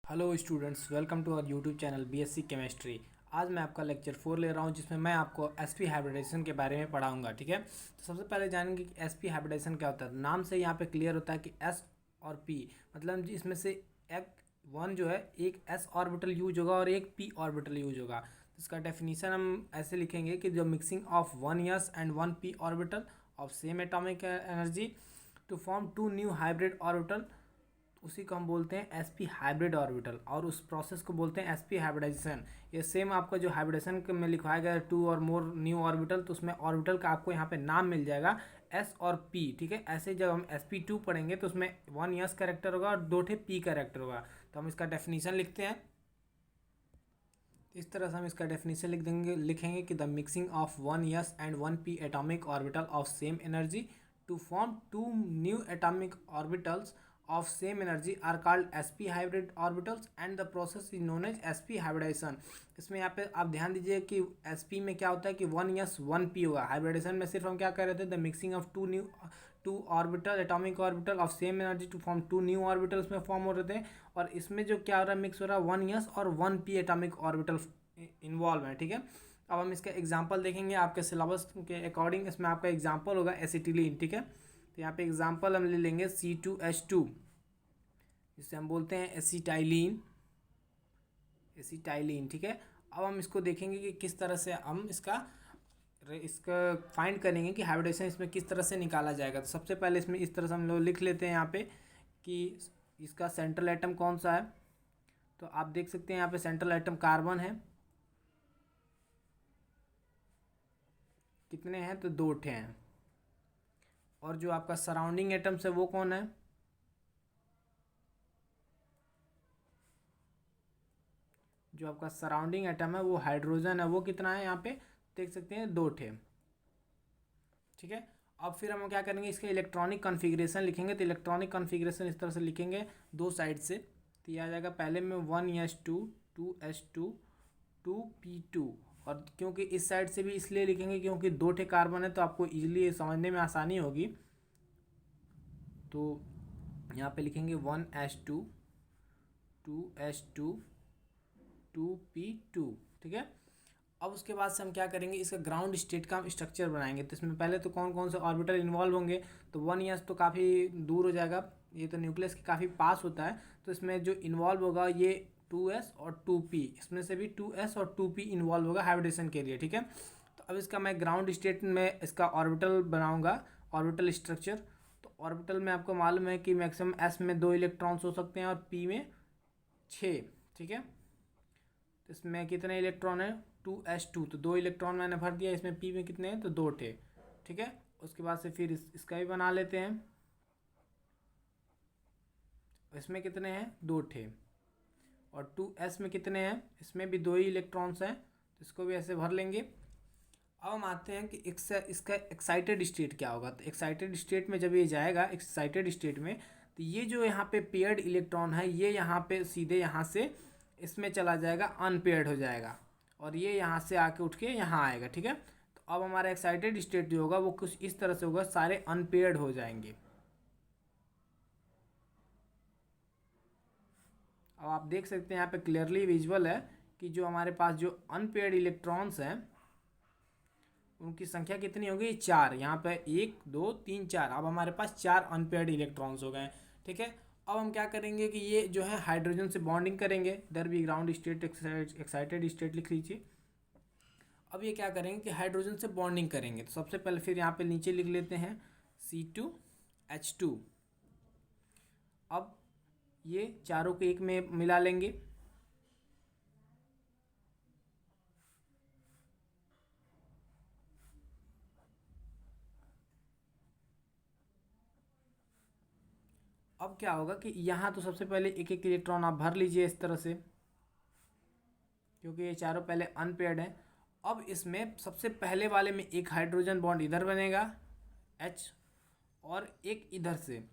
Hello students, welcome to our YouTube channel BSc chemistry. आज मैं आपका लेक्चर 4 ले रहा हूं जिसमें मैं आपको एसपी हाइब्रिडाइजेशन के बारे में पढ़ाऊंगा। ठीक है, तो सबसे पहले जानेंगे कि एसपी हाइब्रिडाइजेशन क्या होता है। नाम से यहाँ पे क्लियर होता है कि एस और पी, मतलब इसमें से एक वन जो है एक एस ऑर्बिटल यूज होगा और एक पी ऑर्बिटल यूज होगा। तो इसका डेफिनेशन हम ऐसे लिखेंगे कि जो mixing of one s and one p orbital of same atomic energy to form two new hybrid orbital, उसी को हम बोलते हैं एसपी हाइब्रिड ऑर्बिटल, और उस प्रोसेस को बोलते हैं एसपी हाइब्रिडाइजेशन। ये सेम आपका जो हाइब्रिडेशन में लिखवाया गया है टू और मोर न्यू ऑर्बिटल, तो उसमें ऑर्बिटल का आपको यहाँ पे नाम मिल जाएगा एस और पी। ठीक है, ऐसे जब हम sp2 पढ़ेंगे तो उसमें वन एस कैरेक्टर होगा और दो ठे पी कैरेक्टर होगा। तो हम इसका डेफिनेशन लिखते हैं। इस तरह से हम इसका डेफिनेशन लिखेंगे कि the mixing of one s and one p atomic orbital of same energy to form two new atomic orbitals of same energy are called sp hybrid orbitals and the process is known as sp hybridization। इसमें यहाँ पे आप ध्यान दीजिए कि sp में क्या होता है कि वन एस वन पी होगा। हाइब्रिडेशन में सिर्फ हम क्या कर रहे थे, the mixing of two orbital atomic orbital of same energy to form two new orbitals में फॉर्म हो रहे थे, और इसमें जो क्या हो रहा है, मिक्स हो रहा है वन एस और one p atomic orbital involve है। ठीक है, अब हम इसका एग्जाम्पल देखेंगे आपके सिलेबस के अकॉर्डिंग। इसमें आपका एग्जाम्पल होगा एसिटिलीन। ठीक है, तो यहाँ पे एग्जाम्पल हम ले लेंगे C2H2, जिसे हम बोलते हैं एसिटाइलिन। ठीक है, अब हम इसको देखेंगे कि किस तरह से हम इसका फाइंड करेंगे कि हाइब्रिडेशन इसमें किस तरह से निकाला जाएगा। तो सबसे पहले इसमें इस तरह से हम लोग लिख लेते हैं यहाँ पे कि इसका सेंट्रल एटम कौन सा है। तो आप देख सकते हैं यहाँ पे सेंट्रल एटम कार्बन है। कितने हैं, तो दो ठे हैं। और जो आपका सराउंडिंग एटम्स है वो कौन है, जो आपका सराउंडिंग एटम है वो हाइड्रोजन है। वो कितना है, यहाँ पे देख सकते हैं दो ठे। ठीक है, अब फिर हम क्या करेंगे, इसके इलेक्ट्रॉनिक कॉन्फ़िगरेशन लिखेंगे। तो इलेक्ट्रॉनिक कॉन्फ़िगरेशन इस तरह से लिखेंगे दो साइड से। तो ये आ जाएगा पहले में one s two, two s two, two p two. और क्योंकि इस साइड से भी इसलिए लिखेंगे क्योंकि दो ठे कार्बन है, तो आपको इजीली समझने में आसानी होगी। तो यहाँ पे लिखेंगे one s two, two s two, two p two. ठीक है, अब उसके बाद से हम क्या करेंगे, इसका ग्राउंड स्टेट का हम स्ट्रक्चर बनाएंगे। तो इसमें पहले तो कौन कौन से ऑर्बिटल इन्वॉल्व होंगे, तो वन एस तो काफ़ी दूर हो जाएगा, ये तो न्यूक्लियस के काफ़ी पास होता है। तो इसमें जो इन्वॉल्व होगा ये टू एस और टू पी, इसमें से भी टू एस और टू पी इन्वॉल्व होगा हाइब्रिडेशन के लिए। ठीक है, तो अब इसका मैं ग्राउंड स्टेट में इसका ऑर्बिटल बनाऊँगा, ऑर्बिटल स्ट्रक्चर। तो ऑर्बिटल में आपको मालूम है कि मैक्सिमम एस में दो इलेक्ट्रॉन्स हो सकते हैं और पी में छः। ठीक है, तो इसमें कितने इलेक्ट्रॉन है, टू एस टू, तो दो इलेक्ट्रॉन मैंने भर दिया। इसमें पी में कितने हैं, तो दो ठे। ठीक है, उसके बाद से फिर इसका भी बना लेते हैं। इसमें कितने हैं, दो ठे। और टू एस में कितने हैं, इसमें भी दो ही इलेक्ट्रॉन्स हैं, तो इसको भी ऐसे भर लेंगे। अब हम आते हैं कि इसका एक्साइटेड स्टेट क्या होगा। तो एक्साइटेड स्टेट में जब ये जाएगा एक्साइटेड स्टेट में, तो ये जो यहाँ पे पेयर्ड इलेक्ट्रॉन है ये यहाँ पे सीधे यहाँ से इसमें चला जाएगा, अनपेयर्ड हो जाएगा, और ये यहाँ से आके उठ के यहाँ आएगा। ठीक है, तो अब हमारा एक्साइटेड स्टेट जो होगा वो कुछ इस तरह से होगा, सारे अनपेयर्ड हो जाएंगे। अब आप देख सकते हैं यहाँ पे क्लियरली विजुअल है कि जो हमारे पास जो अनपेयर्ड इलेक्ट्रॉन्स हैं उनकी संख्या कितनी होगी, चार। यहाँ पे एक दो तीन चार, अब हमारे पास चार अनपेयर्ड इलेक्ट्रॉन्स हो गए। ठीक है, अब हम क्या करेंगे कि ये जो है हाइड्रोजन से बॉन्डिंग करेंगे। इधर भी ग्राउंड स्टेट एक्साइटेड स्टेट लिख लीजिए। अब ये क्या करेंगे कि हाइड्रोजन से बॉन्डिंग करेंगे। तो सबसे पहले फिर यहाँ पे नीचे लिख लेते हैं C2H2। अब ये चारों को एक में मिला लेंगे। अब क्या होगा कि यहाँ तो सबसे पहले एक एक इलेक्ट्रॉन आप भर लीजिए इस तरह से, क्योंकि ये चारों पहले अनपेयर्ड हैं। अब इसमें सबसे पहले वाले में एक हाइड्रोजन बॉन्ड इधर बनेगा H, और एक इधर से,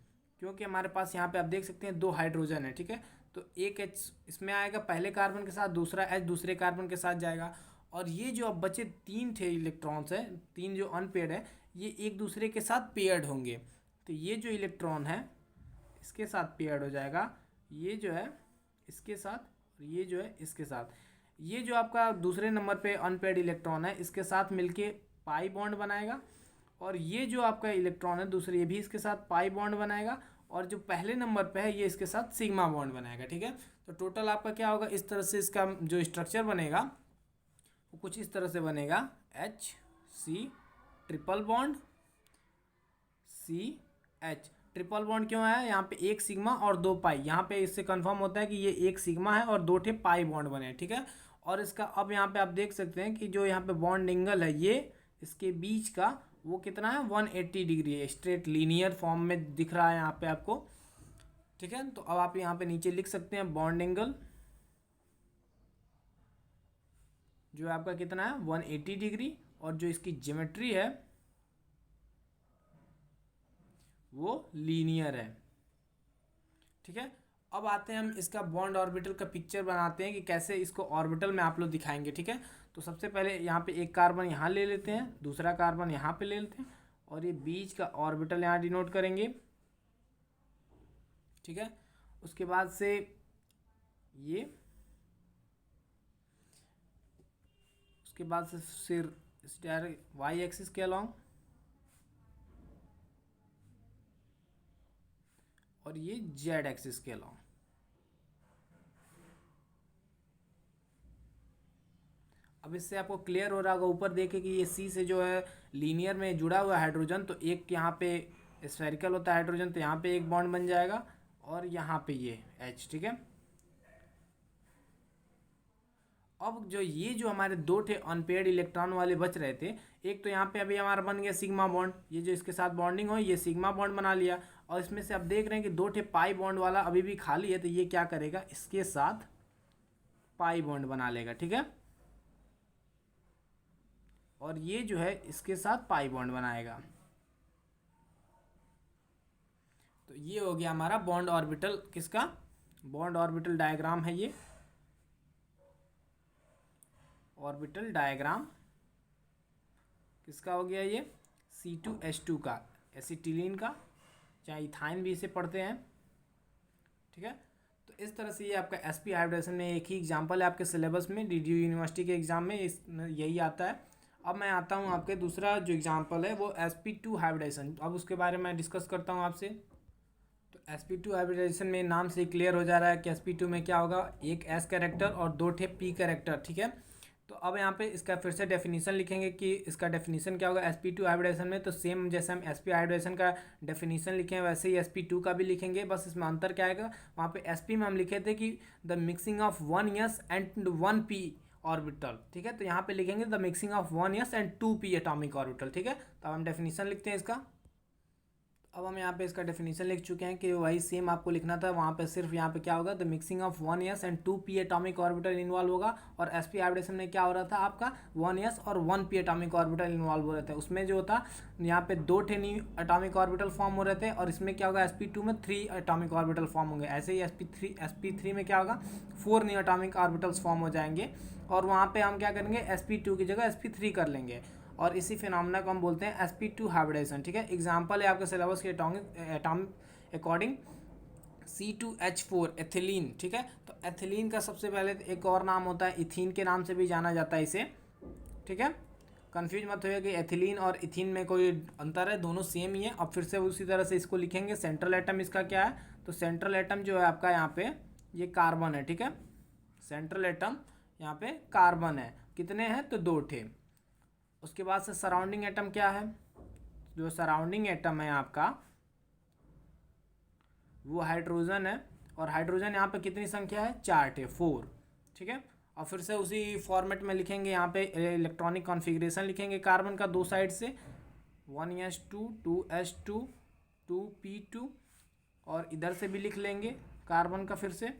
क्योंकि हमारे पास यहाँ पे आप देख सकते हैं दो हाइड्रोजन है। ठीक है, तो एक H इसमें आएगा पहले कार्बन के साथ, दूसरा H दूसरे कार्बन के साथ जाएगा। और ये जो अब बचे तीन थे इलेक्ट्रॉन्स हैं, तीन जो अनपेयर्ड है, ये एक दूसरे के साथ पेयर्ड होंगे। तो ये जो इलेक्ट्रॉन है इसके साथ पेयर्ड हो जाएगा, ये जो है इसके साथ, और ये जो है इसके साथ। ये जो आपका दूसरे नंबर पे अनपेयर्ड इलेक्ट्रॉन है इसके साथ मिलके पाई बॉन्ड बनाएगा, और ये जो आपका इलेक्ट्रॉन है दूसरे, ये भी इसके साथ पाई बॉन्ड बनाएगा, और जो पहले नंबर पे है ये इसके साथ सिग्मा बॉन्ड बनाएगा। ठीक है, तो टोटल आपका क्या होगा, इस तरह से इसका जो स्ट्रक्चर बनेगा वो कुछ इस तरह से बनेगा, H C triple bond CH। Triple bond क्यों है, यहाँ पे एक सिग्मा और दो पाई, यहाँ पे इससे कंफर्म होता है कि ये एक सिग्मा है और दो ठे पाई बॉन्ड बने हैं। ठीक है, और इसका अब यहाँ पे आप देख सकते हैं कि जो यहाँ पे बॉन्ड एंगल है ये इसके बीच का वो कितना है, 180 डिग्री है, स्ट्रेट लीनियर फॉर्म में दिख रहा है यहाँ पे आपको। ठीक है, तो अब आप यहाँ पे नीचे लिख सकते हैं बॉन्ड एंगल जो आपका कितना है 180 डिग्री, और जो इसकी ज्योमेट्री है वो लीनियर है। ठीक है, अब आते हैं हम इसका बॉन्ड ऑर्बिटल का पिक्चर बनाते हैं कि कैसे इसको ऑर्बिटल में आप लोग दिखाएंगे। ठीक है, तो सबसे पहले यहाँ पे एक कार्बन यहाँ ले लेते हैं, दूसरा कार्बन यहाँ पे ले लेते हैं, और ये बीच का ऑर्बिटल यहाँ डिनोट करेंगे। ठीक है, उसके बाद से ये, उसके बाद से फिर इस डायरेक्ट वाई एक्सिस के अलॉन्ग, और ये जेड एक्सिस के अलॉन्ग। अब इससे आपको क्लियर हो रहा होगा, ऊपर देखे कि ये सी से जो है लीनियर में जुड़ा हुआ हाइड्रोजन, तो एक यहाँ पे स्फेरिकल होता है हाइड्रोजन, तो यहाँ पे एक बॉन्ड बन जाएगा, और यहाँ पे ये H। ठीक है, अब जो ये जो हमारे दो थे अनपेयर्ड इलेक्ट्रॉन वाले बच रहे थे, एक तो यहाँ पे अभी हमारा बन गया सिग्मा बॉन्ड, ये जो इसके साथ बॉन्डिंग हो ये सिग्मा बॉन्ड बना लिया, और इसमें से आप देख रहे हैं कि दो थे पाई बॉन्ड वाला अभी भी खाली है, तो ये क्या करेगा, इसके साथ पाई बॉन्ड बना लेगा। ठीक है, और ये जो है इसके साथ पाई बॉन्ड बनाएगा। तो ये हो गया हमारा बॉन्ड ऑर्बिटल, किसका, बॉन्ड ऑर्बिटल डायग्राम है ये, ऑर्बिटल डायग्राम किसका हो गया, ये C2H2 का, एसिटिलीन का, चाहे इथाइन भी इसे पढ़ते हैं। ठीक है, तो इस तरह से ये आपका sp हाइब्रिडेशन में एक ही एग्जांपल है आपके सिलेबस में, DDU यूनिवर्सिटी के एग्जाम में यही आता है। अब मैं आता हूँ आपके दूसरा जो एग्जांपल है वो sp2 हाइब्रिडेशन, अब उसके बारे में डिस्कस करता हूँ आपसे। तो sp2 हाइब्रिडेशन में नाम से क्लियर हो जा रहा है कि sp2 में क्या होगा, एक s कैरेक्टर और दो ठे p कैरेक्टर। ठीक है, तो अब यहाँ पे इसका फिर से डेफिनेशन लिखेंगे कि इसका डेफिनेशन क्या होगा sp2 हाइब्रिडेशन में, तो सेम जैसे हम sp हाइब्रिडेशन का डेफिनेशन लिखे हैं वैसे ही sp2 का भी लिखेंगे, बस इसमें अंतर क्या आएगा, वहाँ पे sp में हम लिखे थे कि the mixing of 1s and 1p orbital. ठीक है, तो यहाँ पे लिखेंगे the mixing of 1s and 2p atomic orbital. ठीक है, तो अब हम डेफिनेशन लिखते हैं इसका। अब हम यहाँ पे इसका डेफिनेशन लिख चुके हैं कि वही सेम आपको लिखना था, वहाँ पे सिर्फ यहाँ पे क्या होगा, the mixing of 1s and 2p atomic orbital involve होगा, और sp हाइब्रिडेशन में क्या हो रहा था आपका 1s और 1p एटॉमिक ऑर्बिटल इन्वॉल्व हो रहे थे, उसमें जो होता यहाँ पे दो थे न्यू एटॉमिक ऑर्बिटल फॉर्म हो रहे थे, और इसमें क्या होगा sp2 में 3 एटॉमिक ऑर्बिटल फॉर्म होंगे, ऐसे ही sp3 में क्या होगा 4 न्यू एटॉमिक ऑर्बिटल्स फॉर्म हो जाएंगे, और वहाँ पे हम क्या करेंगे sp2 की जगह sp3 कर लेंगे, और इसी फिनोमेना को हम बोलते हैं sp2 हाइब्रिडेशन। ठीक है, एग्जांपल है आपके सिलेबस के अकॉर्डिंग C2H4 एथिलीन। ठीक है, तो एथिलीन का सबसे पहले एक और नाम होता है इथीन के नाम से भी जाना जाता है इसे। ठीक है, कंफ्यूज मत होइए कि एथिलीन और इथीन में कोई अंतर है, दोनों सेम ही है। अब फिर से उसी तरह से इसको लिखेंगे, सेंट्रल एटम इसका क्या है, तो सेंट्रल एटम जो है आपका यहाँ पे ये कार्बन है। ठीक है, सेंट्रल एटम यहाँ पे कार्बन है, कितने हैं, तो दो ठे। उसके बाद से सराउंडिंग एटम क्या है, जो सराउंडिंग एटम है आपका वो हाइड्रोजन है, और हाइड्रोजन यहाँ पे कितनी संख्या है, 4 ठे, 4। ठीक है, और फिर से उसी फॉर्मेट में लिखेंगे, यहाँ पे इलेक्ट्रॉनिक कॉन्फ़िगरेशन लिखेंगे कार्बन का दो साइड से, 1s2 2s2 2p2, और इधर से भी लिख लेंगे कार्बन का फिर से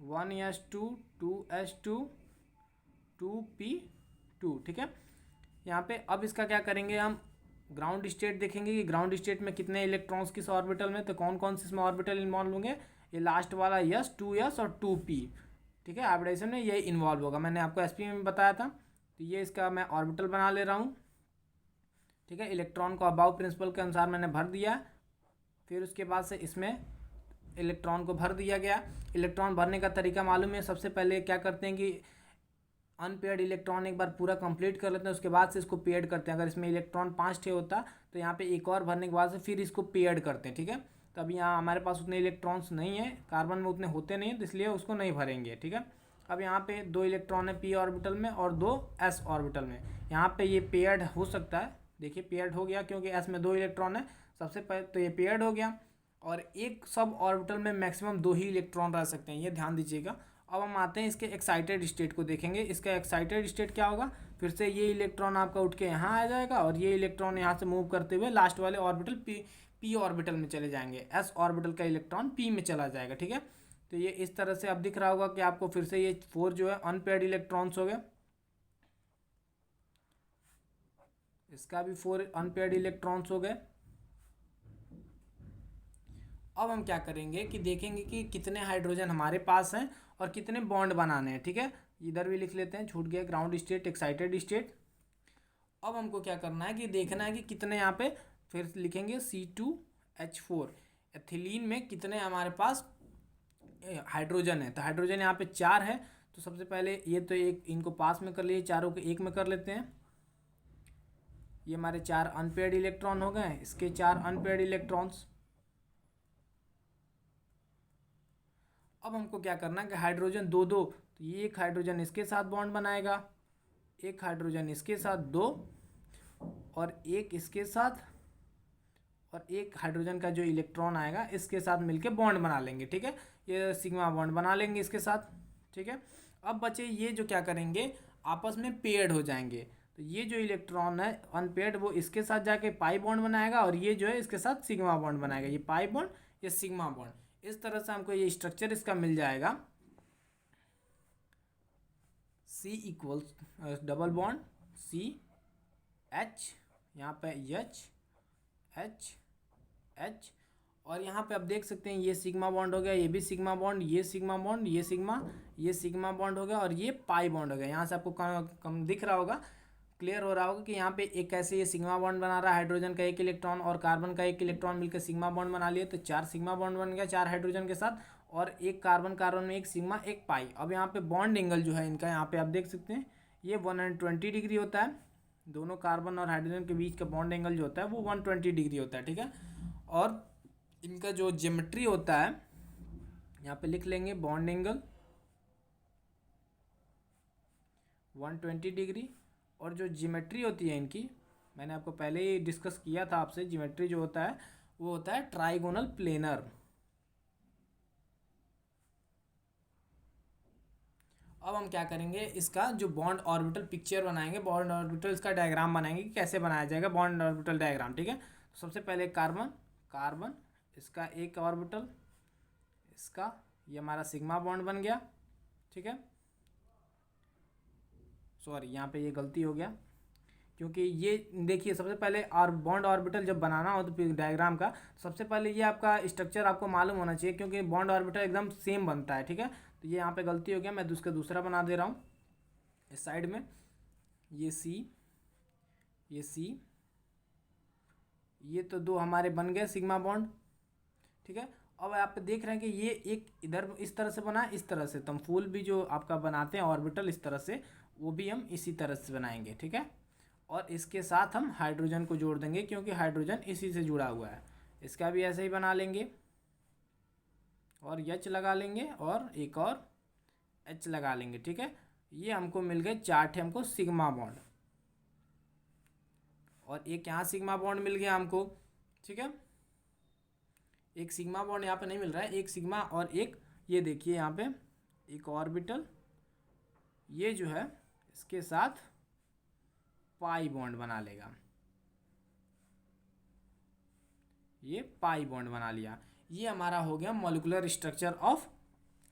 1s2 2s2 2p2। ठीक है, यहाँ पे अब इसका क्या करेंगे, हम ग्राउंड स्टेट देखेंगे कि ग्राउंड स्टेट में कितने इलेक्ट्रॉन्स किस ऑर्बिटल में, तो कौन कौन से इसमें ऑर्बिटल इन्वॉल्व होंगे, ये लास्ट वाला यस 2s और 2p। ठीक है, हाइब्रिडेशन में ये इन्वॉल्व होगा, मैंने आपको sp में बताया था, तो ये इसका मैं ऑर्बिटल बना ले रहा हूँ। ठीक है, इलेक्ट्रॉन को अबाउ प्रिंसिपल के अनुसार मैंने भर दिया, फिर उसके बाद से इसमें इलेक्ट्रॉन को भर दिया गया। इलेक्ट्रॉन भरने का तरीका मालूम है, सबसे पहले क्या करते हैं कि अनपेयर्ड इलेक्ट्रॉन एक बार पूरा कंप्लीट कर लेते हैं, उसके बाद से इसको पेयर्ड करते हैं। अगर इसमें इलेक्ट्रॉन 5 होता तो यहाँ पे एक और भरने के बाद से फिर इसको पेयर्ड करते हैं, ठीक है। तो अभी यहाँ हमारे पास उतने इलेक्ट्रॉन्स नहीं है, कार्बन में उतने होते नहीं हैं, तो इसलिए उसको नहीं भरेंगे, ठीक है। अब यहाँ पे 2 इलेक्ट्रॉन है p ऑर्बिटल में और 2 s ऑर्बिटल में। यहाँ पे ये पेयर्ड हो सकता है, देखिए पेयर्ड हो गया क्योंकि s में 2 इलेक्ट्रॉन है सबसे पहले, तो ये पेयर्ड हो गया। और एक सब ऑर्बिटल में मैक्सिमम 2 ही इलेक्ट्रॉन रह सकते हैं, ये ध्यान दीजिएगा। अब हम आते हैं इसके एक्साइटेड स्टेट को देखेंगे। इसका एक्साइटेड स्टेट क्या होगा, फिर से ये इलेक्ट्रॉन आपका उठ के यहाँ आ जाएगा और ये इलेक्ट्रॉन यहाँ से मूव करते हुए लास्ट वाले ऑर्बिटल पी ऑर्बिटल में चले जाएंगे, एस ऑर्बिटल का इलेक्ट्रॉन पी में चला जाएगा, ठीक है। तो ये इस तरह से अब दिख रहा होगा कि आपको फिर से ये 4 जो है अनपेयर्ड इलेक्ट्रॉन्स हो गए, इसका भी 4 अनपेयर्ड इलेक्ट्रॉन्स हो गए। अब हम क्या करेंगे कि देखेंगे कि कितने हाइड्रोजन हमारे पास हैं और कितने बॉन्ड बनाने हैं, ठीक है। इधर भी लिख लेते हैं, छूट गया ग्राउंड स्टेट, एक्साइटेड स्टेट। अब हमको क्या करना है कि देखना है कि कितने यहाँ पे, फिर लिखेंगे C2H4, एथिलीन में कितने हमारे पास हाइड्रोजन है। तो हाइड्रोजन यहाँ पे 4 है, तो सबसे पहले ये तो एक इनको पास में कर लिए, चारों को एक में कर लेते हैं। ये हमारे 4 अनपेयर्ड इलेक्ट्रॉन हो गए, इसके 4 अनपेयर्ड इलेक्ट्रॉन्स। अब हमको क्या करना है कि हाइड्रोजन 2 2, तो ये एक हाइड्रोजन इसके साथ बॉन्ड बनाएगा, एक हाइड्रोजन इसके साथ 2 और एक इसके साथ, और एक हाइड्रोजन का जो इलेक्ट्रॉन आएगा इसके साथ मिलके बॉन्ड बना लेंगे, ठीक है। ये सिग्मा बॉन्ड बना लेंगे इसके साथ, ठीक है। अब बचे ये जो क्या करेंगे, आपस में पेयर्ड हो जाएंगे। तो ये जो इलेक्ट्रॉन है अनपेयर्ड, वो इसके साथ जाके पाई बॉन्ड बनाएगा और ये जो है इसके साथ सिग्मा बॉन्ड बनाएगा, ये पाई बॉन्ड, ये सिग्मा बॉन्ड। इस तरह से हमको ये स्ट्रक्चर इसका मिल जाएगा। C equals double bond CH, यहाँ पे H, और यहाँ पे आप देख सकते हैं ये सिग्मा बॉन्ड हो गया, ये भी सिग्मा बॉन्ड, ये सिग्मा बॉन्ड, ये सिग्मा बॉन्ड हो गया और ये पाई बॉन्ड हो गया। यहाँ से आपको कम दिख रहा होगा, क्लियर हो रहा होगा कि यहाँ पे एक कैसे ये सिग्मा बॉन्ड बना रहा है, हाइड्रोजन का एक इलेक्ट्रॉन और कार्बन का एक इलेक्ट्रॉन मिलकर सिग्मा बॉन्ड बना लिए, तो 4 सिग्मा बॉन्ड बन गया 4 हाइड्रोजन के साथ, और एक कार्बन में एक सिग्मा एक पाई। अब यहाँ पे बॉन्ड एंगल जो है इनका, यहाँ पे आप देख सकते हैं ये 120 डिग्री होता है, दोनों कार्बन और हाइड्रोजन के बीच का बॉन्ड एंगल जो होता है वो 120 डिग्री होता है, ठीक है। और इनका जो ज्योमेट्री होता है यहाँ पे लिख लेंगे, बॉन्ड एंगल 120 डिग्री, और जो ज्योमेट्री होती है इनकी, मैंने आपको पहले ही डिस्कस किया था आपसे, ज्योमेट्री जो होता है वो होता है ट्राइगोनल प्लेनर। अब हम क्या करेंगे, इसका जो बॉन्ड ऑर्बिटल पिक्चर बनाएंगे, बॉन्ड ऑर्बिटल इसका डायग्राम बनाएंगे कि कैसे बनाया जाएगा बॉन्ड ऑर्बिटल डायग्राम, ठीक है। तो सबसे पहले कार्बन इसका एक ऑर्बिटल, इसका ये हमारा सिग्मा बॉन्ड बन गया, ठीक है। सॉरी यहाँ पे ये गलती हो गया, क्योंकि ये देखिए सबसे पहले बॉन्ड ऑर्बिटल जब बनाना हो तो फिर डायग्राम का, सबसे पहले ये आपका स्ट्रक्चर आपको मालूम होना चाहिए, क्योंकि बॉन्ड ऑर्बिटल एकदम सेम बनता है, ठीक है। तो ये यहाँ पे गलती हो गया, मैं दूसरा बना दे रहा हूँ इस साइड में, ये सी, ये तो 2 हमारे बन गए सिग्मा बॉन्ड, ठीक है। अब आप देख रहे हैं कि ये एक इधर इस तरह से बना, इस तरह से तमफूल भी जो आपका बनाते हैं ऑर्बिटल इस तरह से, वो भी हम इसी तरह से बनाएंगे, ठीक है। और इसके साथ हम हाइड्रोजन को जोड़ देंगे क्योंकि हाइड्रोजन इसी से जुड़ा हुआ है, इसका भी ऐसे ही बना लेंगे और H लगा लेंगे और एक और H लगा लेंगे, ठीक है। ये हमको मिल गए 4 हमको सिग्मा बॉन्ड, और एक यहाँ सिग्मा बॉन्ड मिल गया हमको, ठीक है। एक सिग्मा बॉन्ड यहाँ पे नहीं मिल रहा है, एक सिग्मा और एक ये देखिए यहाँ पे एक ऑर्बिटल, ये जो है इसके साथ पाई बॉन्ड बना लेगा, ये पाई बॉन्ड बना लिया। ये हमारा हो गया मॉलिक्यूलर स्ट्रक्चर ऑफ,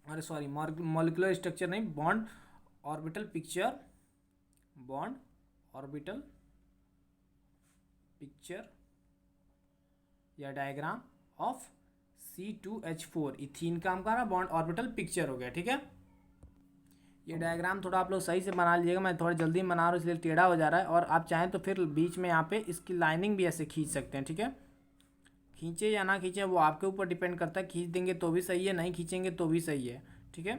अरे सॉरी मॉलिक्यूलर स्ट्रक्चर नहीं, bond orbital picture, bond orbital picture या डायग्राम ऑफ C2H4 इथीन का हमारा बॉन्ड ऑर्बिटल पिक्चर हो गया, ठीक है। ये डायग्राम थोड़ा आप लोग सही से बना लीजिएगा, मैं थोड़ा जल्दी बना रहा हूँ इसलिए टेढ़ा हो जा रहा है, और आप चाहें तो फिर बीच में यहाँ पे इसकी लाइनिंग भी ऐसे खींच सकते हैं, ठीक है, खींचे या ना खींचे वो आपके ऊपर डिपेंड करता है। खींच देंगे तो भी सही है, नहीं खींचेंगे तो भी सही है। ठीक है,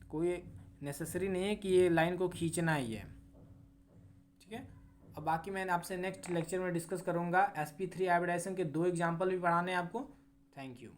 कोई नेसेसरी नहीं है कि ये लाइन को खींचना ही है। ठीक है, अब बाकी मैं आपसे नेक्स्ट लेक्चर में डिस्कस करूँगा। sp3 हाइब्रिडाइजेशन के 2 एग्जाम्पल भी पढ़ाने हैं आपको। Thank you.